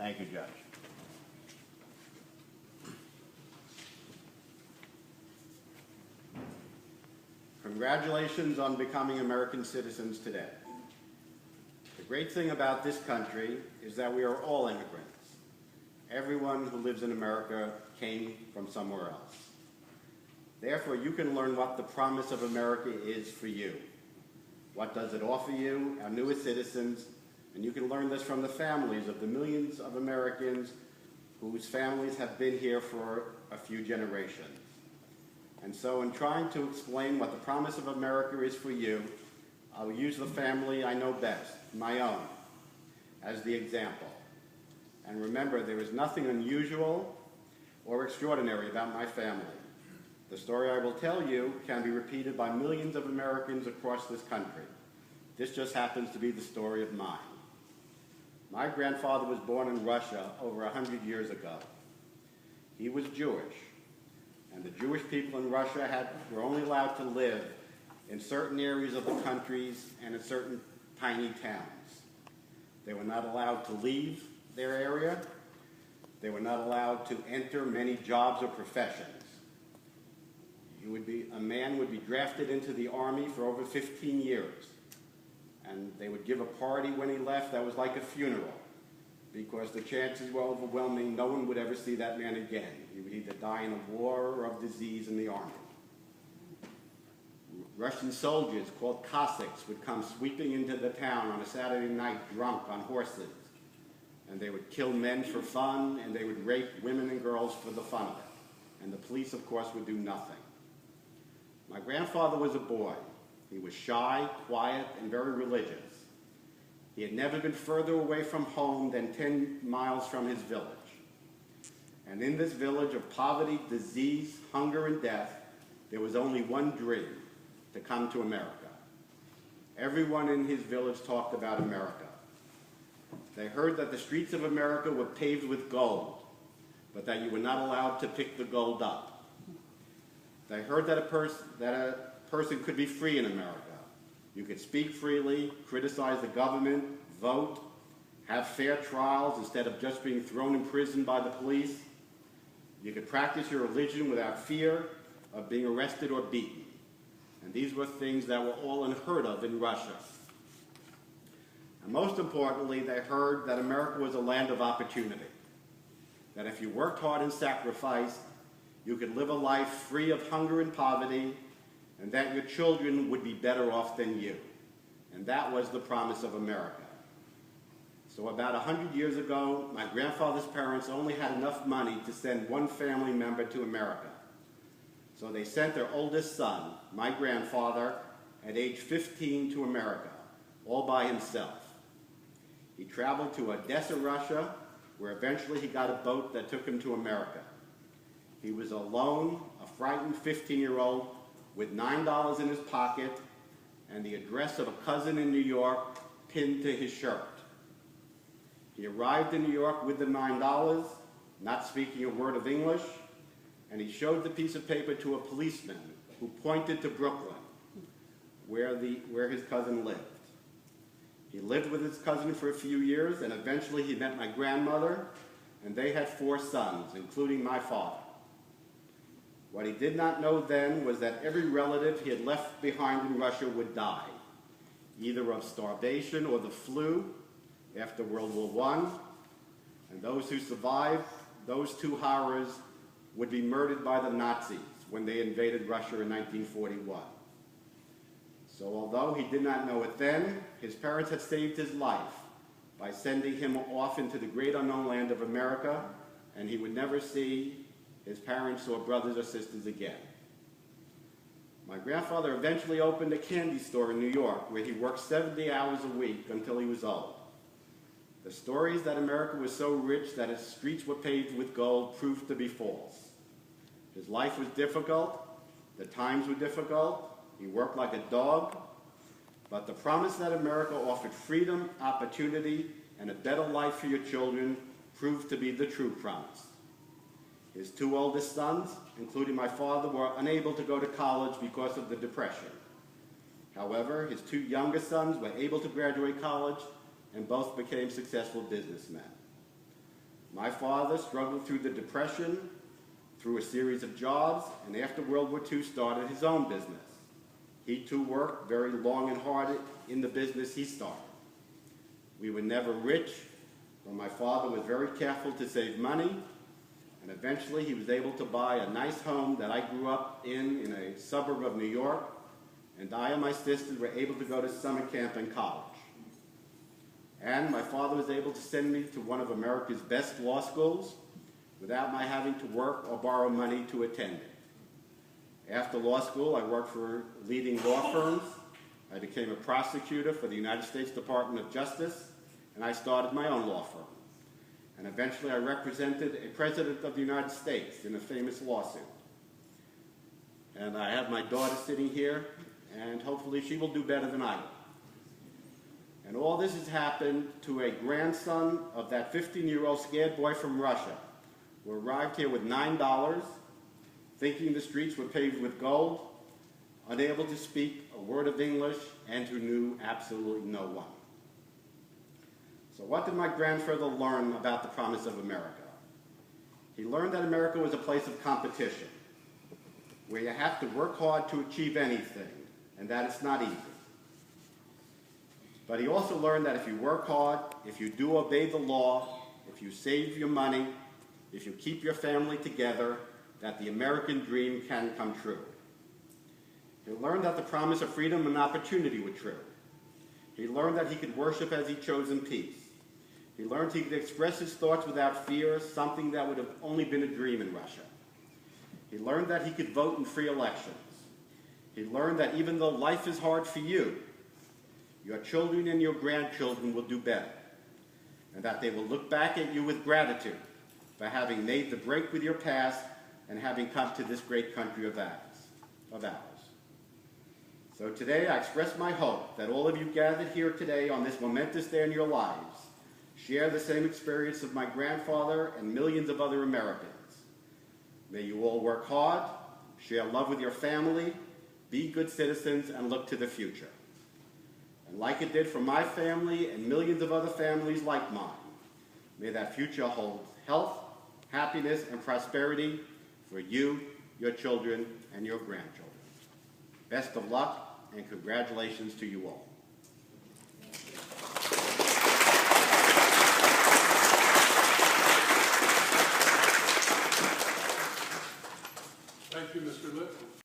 Thank you, Judge. Congratulations on becoming American citizens today. The great thing about this country is that we are all immigrants. Everyone who lives in America came from somewhere else. Therefore, you can learn what the promise of America is for you. What does it offer you, our newest citizens, and you can learn this from the families of the millions of Americans whose families have been here for a few generations. And so in trying to explain what the promise of America is for you, I'll use the family I know best, my own, as the example. And remember, there is nothing unusual or extraordinary about my family. The story I will tell you can be repeated by millions of Americans across this country. This just happens to be the story of mine. My grandfather was born in Russia over 100 years ago. He was Jewish, and the Jewish people in Russia were only allowed to live in certain areas of the countries and in certain tiny towns. They were not allowed to leave their area. They were not allowed to enter many jobs or professions. A man would be drafted into the army for over 15 years, and they would give a party when he left that was like a funeral, because the chances were overwhelming no one would ever see that man again. He would either die in a war or of disease in the army. Russian soldiers, called Cossacks, would come sweeping into the town on a Saturday night drunk on horses, and they would kill men for fun, and they would rape women and girls for the fun of it. And the police, of course, would do nothing. My grandfather was a boy. He was shy, quiet, and very religious. He had never been further away from home than 10 miles from his village. And in this village of poverty, disease, hunger, and death, there was only one dream: to come to America. Everyone in his village talked about America. They heard that the streets of America were paved with gold, but that you were not allowed to pick the gold up. They heard that a person could be free in America. You could speak freely, criticize the government, vote, have fair trials instead of just being thrown in prison by the police. You could practice your religion without fear of being arrested or beaten. And these were things that were all unheard of in Russia. And most importantly, they heard that America was a land of opportunity. That if you worked hard and sacrificed, you could live a life free of hunger and poverty, and that your children would be better off than you. And that was the promise of America. So about 100 years ago, my grandfather's parents only had enough money to send one family member to America. So they sent their oldest son, my grandfather, at age 15 to America, all by himself. He traveled to Odessa, Russia, where eventually he got a boat that took him to America. He was alone, a frightened 15-year-old with $9 in his pocket and the address of a cousin in New York pinned to his shirt. He arrived in New York with the $9, not speaking a word of English, and he showed the piece of paper to a policeman who pointed to Brooklyn, where his cousin lived. He lived with his cousin for a few years, and eventually he met my grandmother, and they had 4 sons, including my father. What he did not know then was that every relative he had left behind in Russia would die, either of starvation or the flu after World War I, and those who survived those 2 horrors would be murdered by the Nazis when they invaded Russia in 1941. So although he did not know it then, his parents had saved his life by sending him off into the great unknown land of America, and he would never see his parents or brothers or sisters again. My grandfather eventually opened a candy store in New York where he worked 70 hours a week until he was old. The stories that America was so rich that its streets were paved with gold proved to be false. His life was difficult, the times were difficult, he worked like a dog, but the promise that America offered freedom, opportunity, and a better life for your children proved to be the true promise. His 2 oldest sons, including my father, were unable to go to college because of the Depression. However, his 2 youngest sons were able to graduate college, and both became successful businessmen. My father struggled through the Depression, through a series of jobs, and after World War II started his own business. He too worked very long and hard in the business he started. We were never rich, but my father was very careful to save money, and eventually he was able to buy a nice home that I grew up in a suburb of New York, and I and my sisters were able to go to summer camp and college. And my father was able to send me to one of America's best law schools without my having to work or borrow money to attend it. After law school, I worked for leading law firms. I became a prosecutor for the United States Department of Justice, and I started my own law firm. And eventually I represented a president of the United States in a famous lawsuit. And I have my daughter sitting here, and hopefully she will do better than I will. And all this has happened to a grandson of that 15-year-old scared boy from Russia who arrived here with $9, thinking the streets were paved with gold, unable to speak a word of English, and who knew absolutely no one. So what did my grandfather learn about the promise of America? He learned that America was a place of competition, where you have to work hard to achieve anything, and that it's not easy. But he also learned that if you work hard, if you do obey the law, if you save your money, if you keep your family together, that the American dream can come true. He learned that the promise of freedom and opportunity were true. He learned that he could worship as he chose in peace. He learned he could express his thoughts without fear, something that would have only been a dream in Russia. He learned that he could vote in free elections. He learned that even though life is hard for you, your children and your grandchildren will do better, and that they will look back at you with gratitude for having made the break with your past and having come to this great country of ours. So today I express my hope that all of you gathered here today on this momentous day in your lives share the same experience of my grandfather and millions of other Americans. May you all work hard, share love with your family, be good citizens, and look to the future. And like it did for my family and millions of other families like mine, may that future hold health, happiness, and prosperity for you, your children, and your grandchildren. Best of luck, and congratulations to you all.